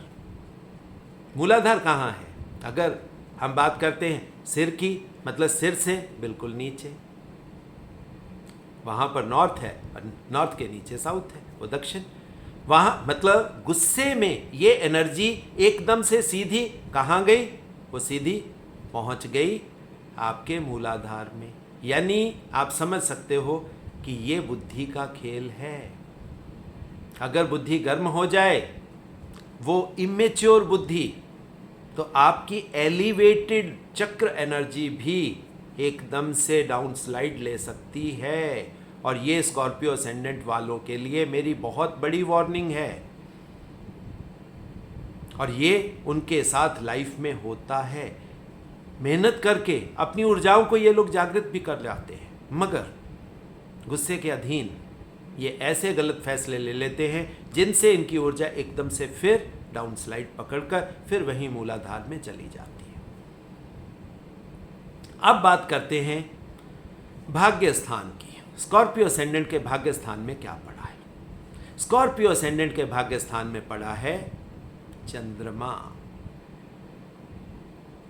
मूलाधार कहाँ है? अगर हम बात करते हैं सिर की, मतलब सिर से बिल्कुल नीचे, वहाँ पर नॉर्थ है और नॉर्थ के नीचे साउथ है, वो दक्षिण। वहाँ मतलब गुस्से में ये एनर्जी एकदम से सीधी कहाँ गई, वो सीधी पहुँच गई आपके मूलाधार में। यानी आप समझ सकते हो कि ये बुद्धि का खेल है। अगर बुद्धि गर्म हो जाए, वो इमेच्योर बुद्धि, तो आपकी एलिवेटेड चक्र एनर्जी भी एकदम से डाउन स्लाइड ले सकती है। और ये स्कॉर्पियो असेंडेंट वालों के लिए मेरी बहुत बड़ी वार्निंग है और ये उनके साथ लाइफ में होता है। मेहनत करके अपनी ऊर्जाओं को ये लोग जागृत भी कर लाते हैं, मगर गुस्से के अधीन ये ऐसे गलत फैसले ले लेते हैं जिनसे इनकी ऊर्जा एकदम से फिर डाउन स्लाइड पकड़कर फिर वहीं मूलाधार में चली जाती है। अब बात करते हैं भाग्य स्थान की। स्कॉर्पियो असेंडेंट के भाग्य स्थान में क्या पड़ा है? स्कॉर्पियो असेंडेंट के भाग्य स्थान में पड़ा है चंद्रमा,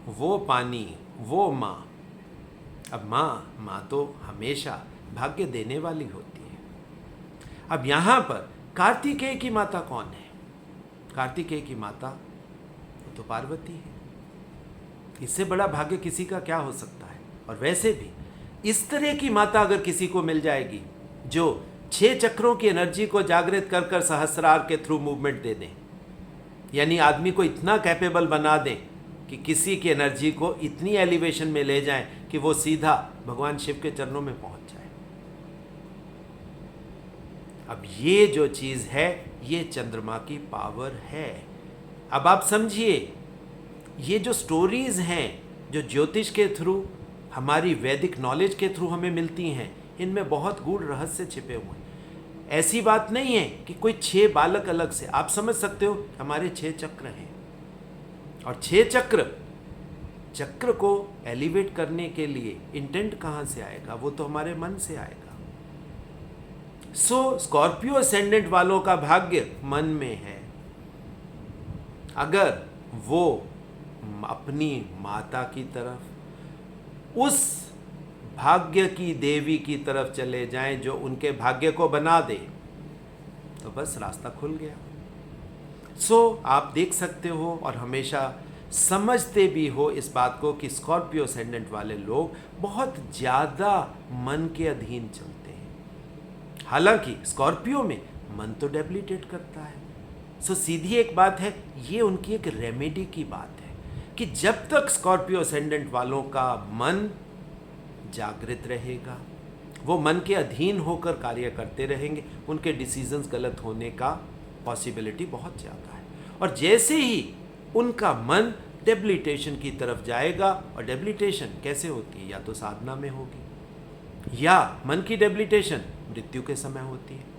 वो पानी, वो माँ। अब माँ तो हमेशा भाग्य देने वाली होती है। अब यहाँ पर कार्तिकेय की माता कौन है? कार्तिकेय की माता तो पार्वती है। इससे बड़ा भाग्य किसी का क्या हो सकता है? और वैसे भी इस तरह की माता अगर किसी को मिल जाएगी जो 6 चक्रों की एनर्जी को जागृत कर कर सहस्रार के थ्रू मूवमेंट दे दें, यानी आदमी को इतना कैपेबल बना दें कि किसी की एनर्जी को इतनी एलिवेशन में ले जाएं कि वो सीधा भगवान शिव के चरणों में पहुंच जाए। अब ये जो चीज है, ये चंद्रमा की पावर है। अब आप समझिए, ये जो स्टोरीज हैं जो ज्योतिष के थ्रू, हमारी वैदिक नॉलेज के थ्रू हमें मिलती हैं, इनमें बहुत गूढ़ रहस्य छिपे हुए हैं। ऐसी बात नहीं है कि कोई 6 बालक अलग से, आप समझ सकते हो हमारे 6 चक्र हैं, और 6 चक्र को एलिवेट करने के लिए इंटेंट कहां से आएगा? वो तो हमारे मन से आएगा। सो स्कॉर्पियो असेंडेंट वालों का भाग्य मन में है। अगर वो अपनी माता की तरफ, उस भाग्य की देवी की तरफ चले जाएं जो उनके भाग्य को बना दे, तो बस रास्ता खुल गया। सो आप देख सकते हो और हमेशा समझते भी हो इस बात को कि स्कॉर्पियो असेंडेंट वाले लोग बहुत ज़्यादा मन के अधीन चलते हैं। हालांकि स्कॉर्पियो में मन तो डेबिलिटेट करता है। सो सीधी एक बात है, ये उनकी एक रेमेडी की बात है कि जब तक स्कॉर्पियो असेंडेंट वालों का मन जागृत रहेगा, वो मन के अधीन होकर कार्य करते रहेंगे, उनके डिसीजंस गलत होने का पॉसिबिलिटी बहुत ज़्यादा है। और जैसे ही उनका मन डेबिलिटेशन की तरफ जाएगा, और डेबिलिटेशन कैसे होती है? या तो साधना में होगी, या मन की डेबिलिटेशन मृत्यु के समय होती है।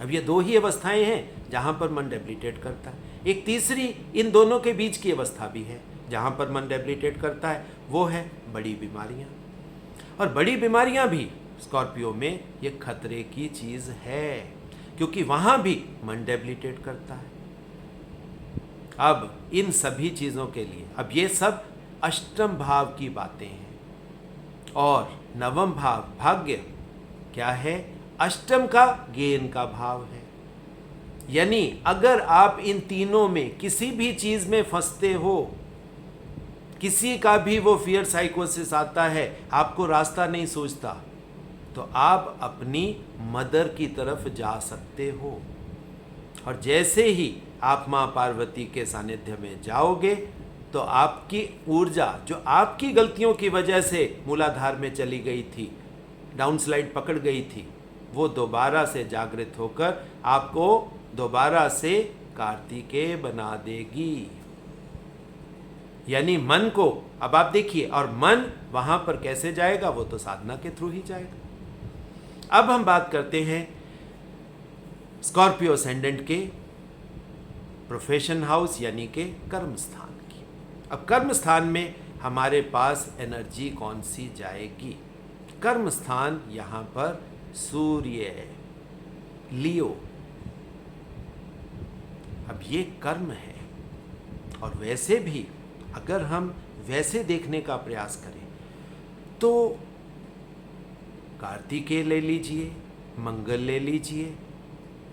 अब ये 2 ही अवस्थाएं हैं जहां पर मन डेबिलिटेट करता है। एक तीसरी इन दोनों के बीच की अवस्था भी है जहां पर मन डेबिलिटेट करता है, वो है बड़ी बीमारियां। और बड़ी बीमारियां भी स्कॉर्पियो में ये खतरे की चीज है, क्योंकि वहां भी मन डेबिलिटेट करता है। अब इन सभी चीजों के लिए, अब ये सब अष्टम भाव की बातें हैं, और नवम भाव भाग्य क्या है? अष्टम का गेन का भाव है। यानी अगर आप इन तीनों में किसी भी चीज में फंसते हो, किसी का भी वो फियर साइकोसिस आता है, आपको रास्ता नहीं सूझता, तो आप अपनी मदर की तरफ जा सकते हो। और जैसे ही आप माँ पार्वती के सानिध्य में जाओगे, तो आपकी ऊर्जा जो आपकी गलतियों की वजह से मूलाधार में चली गई थी, डाउनस्लाइड पकड़ गई थी, वो दोबारा से जागृत होकर आपको दोबारा से कार्तिकेय बना देगी। यानी मन को, अब आप देखिए, और मन वहां पर कैसे जाएगा? वो तो साधना के थ्रू ही जाएगा। अब हम बात करते हैं स्कॉर्पियो असेंडेंट के प्रोफेशन हाउस यानी के कर्म स्थान की। अब कर्म स्थान में हमारे पास एनर्जी कौन सी जाएगी? कर्म स्थान यहां पर सूर्य, लियो। अब ये कर्म है, और वैसे भी अगर हम वैसे देखने का प्रयास करें तो कार्तिकेय ले लीजिए, मंगल ले लीजिए,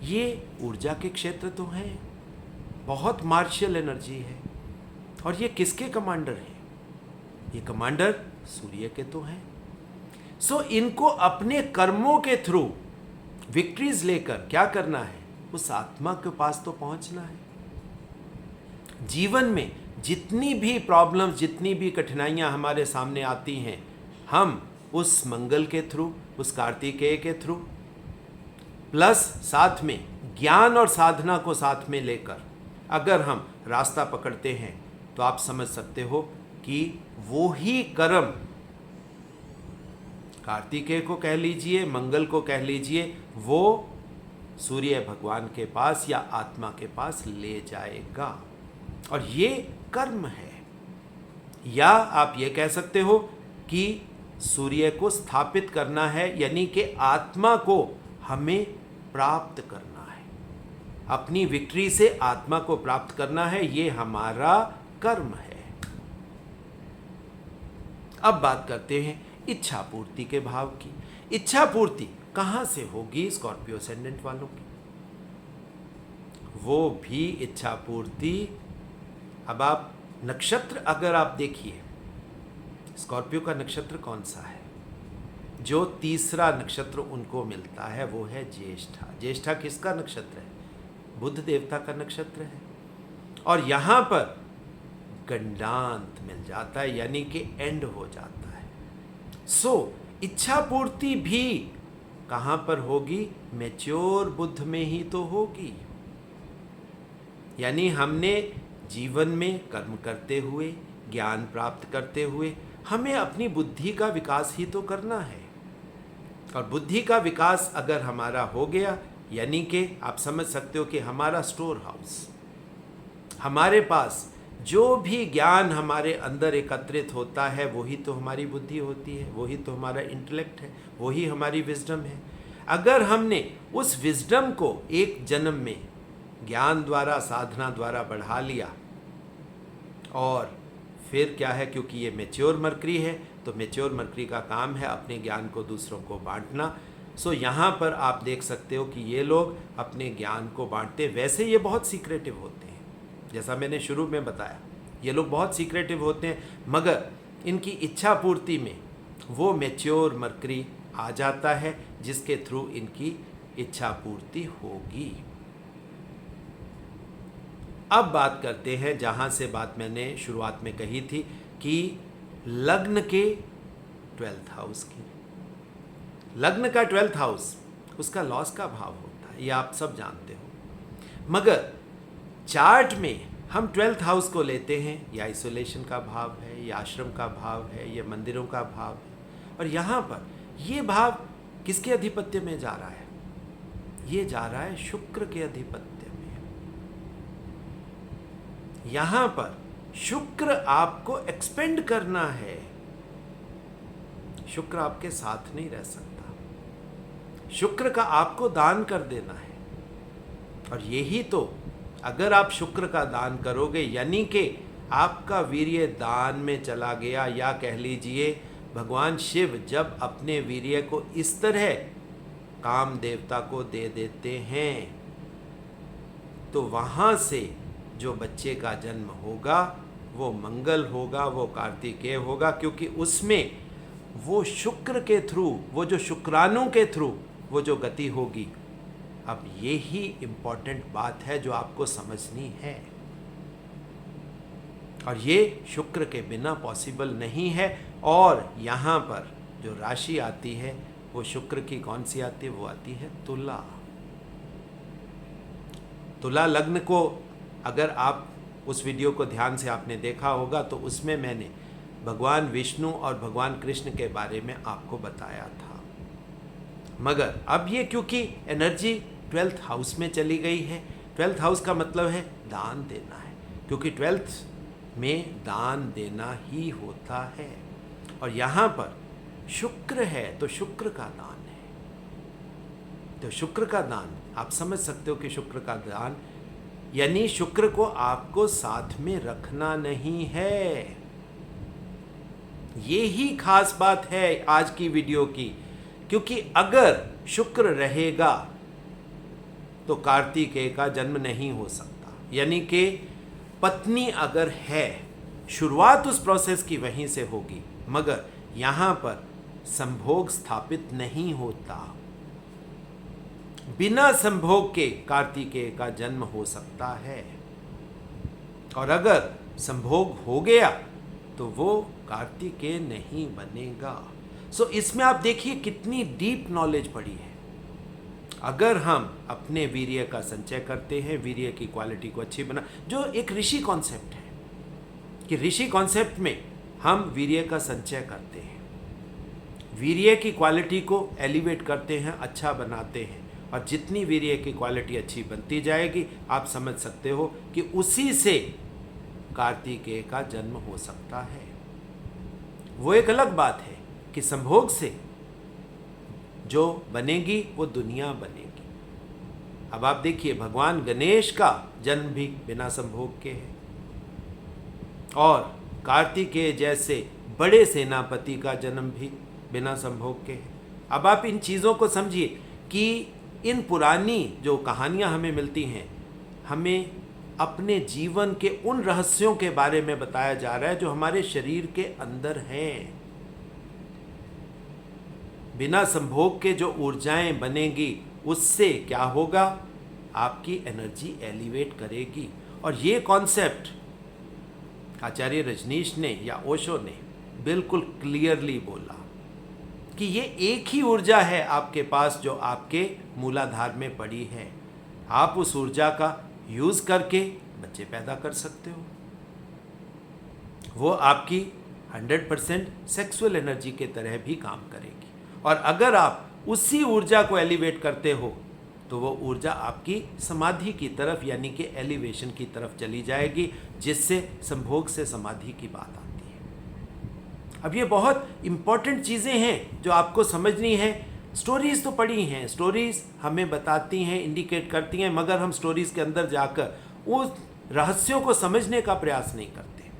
ये ऊर्जा के क्षेत्र तो हैं, बहुत मार्शियल एनर्जी है। और ये किसके कमांडर हैं? ये कमांडर सूर्य के तो हैं। सो इनको अपने कर्मों के थ्रू विक्ट्रीज लेकर क्या करना है? उस आत्मा के पास तो पहुंचना है। जीवन में जितनी भी प्रॉब्लम्स, जितनी भी कठिनाइयां हमारे सामने आती हैं, हम उस मंगल के थ्रू, उस कार्तिकेय के थ्रू, प्लस साथ में ज्ञान और साधना को साथ में लेकर अगर हम रास्ता पकड़ते हैं, तो आप समझ सकते हो कि वो ही कर्म, कार्तिकेय को कह लीजिए, मंगल को कह लीजिए, वो सूर्य भगवान के पास या आत्मा के पास ले जाएगा। और ये कर्म है। या आप ये कह सकते हो कि सूर्य को स्थापित करना है, यानी कि आत्मा को हमें प्राप्त करना है, अपनी विक्ट्री से आत्मा को प्राप्त करना है, ये हमारा कर्म है। अब बात करते हैं इच्छा पूर्ति के भाव की। इच्छा पूर्ति कहां से होगी स्कॉर्पियो असेंडेंट वालों की? वो भी इच्छा पूर्ति, अब आप नक्षत्र अगर आप देखिए, स्कॉर्पियो का नक्षत्र कौन सा है? जो तीसरा नक्षत्र उनको मिलता है वो है ज्येष्ठा। ज्येष्ठा किसका नक्षत्र है? बुध देवता का नक्षत्र है। और यहां पर गंडांत मिल जाता है, यानी कि एंड हो जाता है। सो इच्छा पूर्ति भी कहाँ पर होगी? मैच्योर बुद्ध में ही तो होगी। यानी हमने जीवन में कर्म करते हुए, ज्ञान प्राप्त करते हुए, हमें अपनी बुद्धि का विकास ही तो करना है। और बुद्धि का विकास अगर हमारा हो गया, यानी कि आप समझ सकते हो कि हमारा स्टोर हाउस, हमारे पास जो भी ज्ञान हमारे अंदर एकत्रित होता है वही तो हमारी बुद्धि होती है, वही तो हमारा इंटेलेक्ट है, वही हमारी विजडम है। अगर हमने उस विजडम को एक जन्म में ज्ञान द्वारा, साधना द्वारा बढ़ा लिया, और फिर क्या है, क्योंकि ये मैच्योर मरकरी है, तो मैच्योर मरकरी का काम है अपने ज्ञान को दूसरों को बांटना। सो यहाँ पर आप देख सकते हो कि ये लोग अपने ज्ञान को बांटते, वैसे ये बहुत सीक्रेटिव होते हैं, जैसा मैंने शुरू में बताया, ये लोग बहुत सीक्रेटिव होते हैं, मगर इनकी इच्छा पूर्ति में वो मैच्योर मरकरी आ जाता है, जिसके थ्रू इनकी इच्छा पूर्ति होगी। अब बात करते हैं जहाँ से बात मैंने शुरुआत में कही थी कि लग्न के 12th हाउस की। लग्न का 12th हाउस उसका लॉस का भाव होता है, ये आप सब जानते हो, मगर चार्ट में हम 12th हाउस को लेते हैं, या आइसोलेशन का भाव है, या आश्रम का भाव है, या मंदिरों का भाव है, और यहाँ पर ये भाव किसके अधिपत्य में जा रहा है? ये जा रहा है शुक्र के अधिपत्य में। यहाँ पर शुक्र आपको एक्सपेंड करना है, शुक्र आपके साथ नहीं रह सकता, शुक्र का आपको दान कर देना है। और यही तो, अगर आप शुक्र का दान करोगे, यानी कि आपका वीर्य दान में चला गया, या कह लीजिए भगवान शिव जब अपने वीर्य को इस तरह काम देवता को दे देते हैं, तो वहाँ से जो बच्चे का जन्म होगा वो मंगल होगा, वो कार्तिकेय होगा, क्योंकि उसमें वो शुक्र के थ्रू, वो जो शुक्राणु के थ्रू वो जो गति होगी। अब यही इम्पोर्टेंट बात है जो आपको समझनी है, और ये शुक्र के बिना पॉसिबल नहीं है। और यहाँ पर जो राशि आती है वो शुक्र की कौन सी आती है? वो आती है तुला। तुला लग्न को अगर आप उस वीडियो को ध्यान से आपने देखा होगा तो उसमें मैंने भगवान विष्णु और भगवान कृष्ण के बारे में आपको बताया था। मगर अब ये क्योंकि एनर्जी 12th हाउस में चली गई है, 12th हाउस का मतलब है दान देना है, क्योंकि 12th में दान देना ही होता है। और यहाँ पर शुक्र है तो शुक्र का दान है, तो शुक्र का दान आप समझ सकते हो कि शुक्र का दान यानी शुक्र को आपको साथ में रखना नहीं है। ये ही खास बात है आज की वीडियो की, क्योंकि अगर शुक्र रहेगा तो कार्तिकेय का जन्म नहीं हो सकता। यानी कि पत्नी अगर है, शुरुआत उस प्रोसेस की वहीं से होगी, मगर यहाँ पर संभोग स्थापित नहीं होता। बिना संभोग के कार्तिकेय का जन्म हो सकता है, और अगर संभोग हो गया तो वो कार्तिकेय नहीं बनेगा। सो इसमें आप देखिए कितनी डीप नॉलेज पड़ी है। अगर हम अपने वीर्य का संचय करते हैं, वीर्य की क्वालिटी को अच्छी बना, जो एक ऋषि कॉन्सेप्ट है कि ऋषि कॉन्सेप्ट में हम वीर्य का संचय करते हैं, वीर्य की क्वालिटी को एलिवेट करते हैं, अच्छा बनाते हैं, और जितनी वीर्य की क्वालिटी अच्छी बनती जाएगी आप समझ सकते हो कि उसी से कार्तिकेय का जन्म हो सकता है। वो एक अलग बात है कि संभोग से जो बनेगी वो दुनिया बनेगी। अब आप देखिए भगवान गणेश का जन्म भी बिना संभोग के है, और कार्तिकेय जैसे बड़े सेनापति का जन्म भी बिना संभोग के है। अब आप इन चीज़ों को समझिए कि इन पुरानी जो कहानियाँ हमें मिलती हैं, हमें अपने जीवन के उन रहस्यों के बारे में बताया जा रहा है जो हमारे शरीर के अंदर हैं। बिना संभोग के जो ऊर्जाएं बनेगी उससे क्या होगा, आपकी एनर्जी एलिवेट करेगी। और ये कॉन्सेप्ट आचार्य रजनीश ने या ओशो ने बिल्कुल क्लियरली बोला कि ये एक ही ऊर्जा है आपके पास जो आपके मूलाधार में पड़ी है। आप उस ऊर्जा का यूज करके बच्चे पैदा कर सकते हो। वो आपकी 100% सेक्सुअल एनर्जी के तरह भी काम करेगी। और अगर आप उसी ऊर्जा को एलिवेट करते हो तो वो ऊर्जा आपकी समाधि की तरफ यानी कि एलिवेशन की तरफ चली जाएगी, जिससे संभोग से समाधि की बात आती है। अब ये बहुत इंपॉर्टेंट चीज़ें हैं जो आपको समझनी है। स्टोरीज तो पढ़ी हैं, स्टोरीज हमें बताती हैं, इंडिकेट करती हैं, मगर हम स्टोरीज के अंदर जाकर उस रहस्यों को समझने का प्रयास नहीं करते।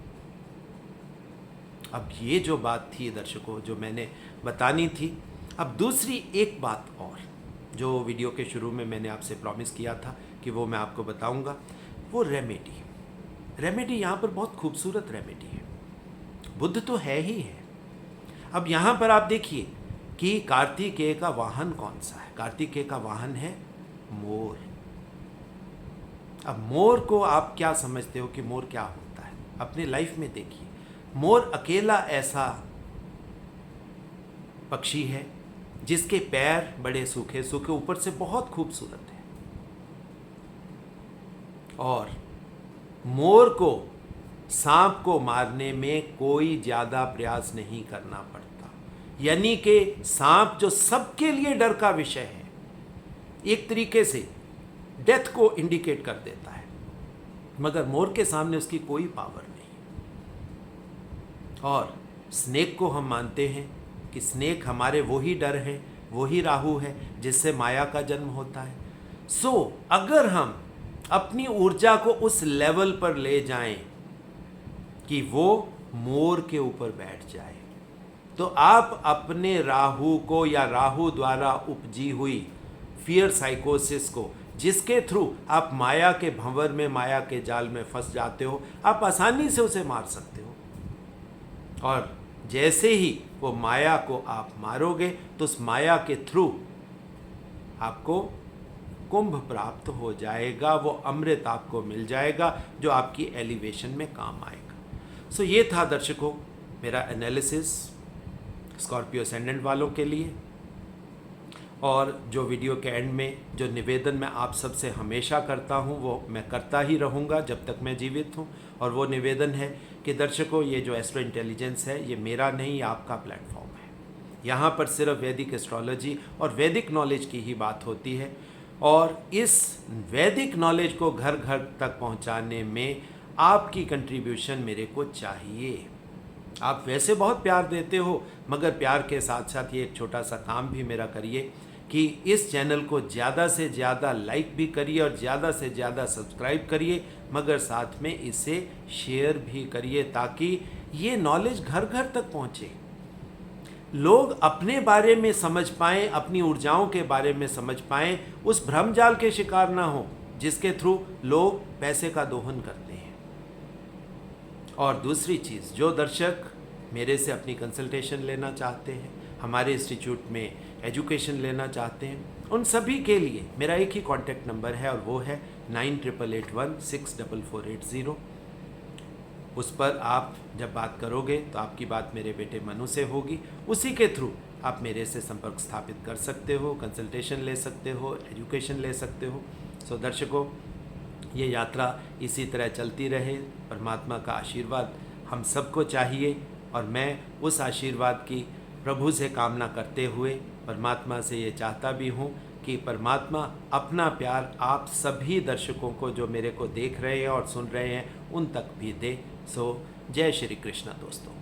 अब ये जो बात थी दर्शकों, जो मैंने बतानी थी। अब दूसरी एक बात और जो वीडियो के शुरू में मैंने आपसे प्रॉमिस किया था कि वो मैं आपको बताऊंगा, वो रेमेडी यहाँ पर बहुत खूबसूरत रेमेडी है। बुद्ध तो है ही है। अब यहाँ पर आप देखिए कि कार्तिकेय का वाहन कौन सा है। कार्तिकेय का वाहन है मोर। अब मोर को आप क्या समझते हो कि मोर क्या होता है? अपने लाइफ में देखिए, मोर अकेला ऐसा पक्षी है जिसके पैर बड़े सूखे सूखे, ऊपर से बहुत खूबसूरत है। और मोर को सांप को मारने में कोई ज़्यादा प्रयास नहीं करना पड़ता, यानी कि सांप जो सबके लिए डर का विषय है, एक तरीके से डेथ को इंडिकेट कर देता है, मगर मोर के सामने उसकी कोई पावर नहीं। और स्नेक को हम मानते हैं कि स्नेक हमारे वही डर है, वही राहु है जिससे माया का जन्म होता है। अगर हम अपनी ऊर्जा को उस लेवल पर ले जाएं कि वो मोर के ऊपर बैठ जाए, तो आप अपने राहु को या राहु द्वारा उपजी हुई फियर साइकोसिस को, जिसके थ्रू आप माया के भंवर में, माया के जाल में फंस जाते हो, आप आसानी से उसे मार सकते हो। और जैसे ही वो माया को आप मारोगे तो उस माया के थ्रू आपको कुंभ प्राप्त हो जाएगा, वो अमृत आपको मिल जाएगा जो आपकी एलिवेशन में काम आएगा। ये था दर्शकों मेरा एनालिसिस स्कॉर्पियो असेंडेंट वालों के लिए। और जो वीडियो के एंड में जो निवेदन मैं आप सबसे हमेशा करता हूँ वो मैं करता ही रहूँगा जब तक मैं जीवित हूँ, और वो निवेदन है कि दर्शकों, ये जो एस्ट्रो इंटेलिजेंस है ये मेरा नहीं, आपका प्लेटफॉर्म है। यहाँ पर सिर्फ वैदिक एस्ट्रोलॉजी और वैदिक नॉलेज की ही बात होती है, और इस वैदिक नॉलेज को घर घर तक पहुँचाने में आपकी कंट्रीब्यूशन मेरे को चाहिए। आप वैसे बहुत प्यार देते हो, मगर प्यार के साथ साथ ये एक छोटा सा काम भी मेरा करिए कि इस चैनल को ज़्यादा से ज़्यादा लाइक भी करिए और ज़्यादा से ज़्यादा सब्सक्राइब करिए, मगर साथ में इसे शेयर भी करिए ताकि ये नॉलेज घर घर तक पहुँचे, लोग अपने बारे में समझ पाएँ, अपनी ऊर्जाओं के बारे में समझ पाएँ, उस भ्रमजाल के शिकार ना हो जिसके थ्रू लोग पैसे का दोहन करते हैं। और दूसरी चीज़, जो दर्शक मेरे से अपनी कंसल्टेशन लेना चाहते हैं, हमारे इंस्टीट्यूट में एजुकेशन लेना चाहते हैं, उन सभी के लिए मेरा एक ही कॉन्टैक्ट नंबर है और वो है 9881164480। उस पर आप जब बात करोगे तो आपकी बात मेरे बेटे मनु से होगी, उसी के थ्रू आप मेरे से संपर्क स्थापित कर सकते हो, कंसल्टेशन ले सकते हो, एजुकेशन ले सकते हो। दर्शकों, ये यात्रा इसी तरह चलती रहे। परमात्मा का आशीर्वाद हम सबको चाहिए, और मैं उस आशीर्वाद की प्रभु से कामना करते हुए परमात्मा से ये चाहता भी हूँ कि परमात्मा अपना प्यार आप सभी दर्शकों को जो मेरे को देख रहे हैं और सुन रहे हैं उन तक भी दे। जय श्री कृष्ण दोस्तों।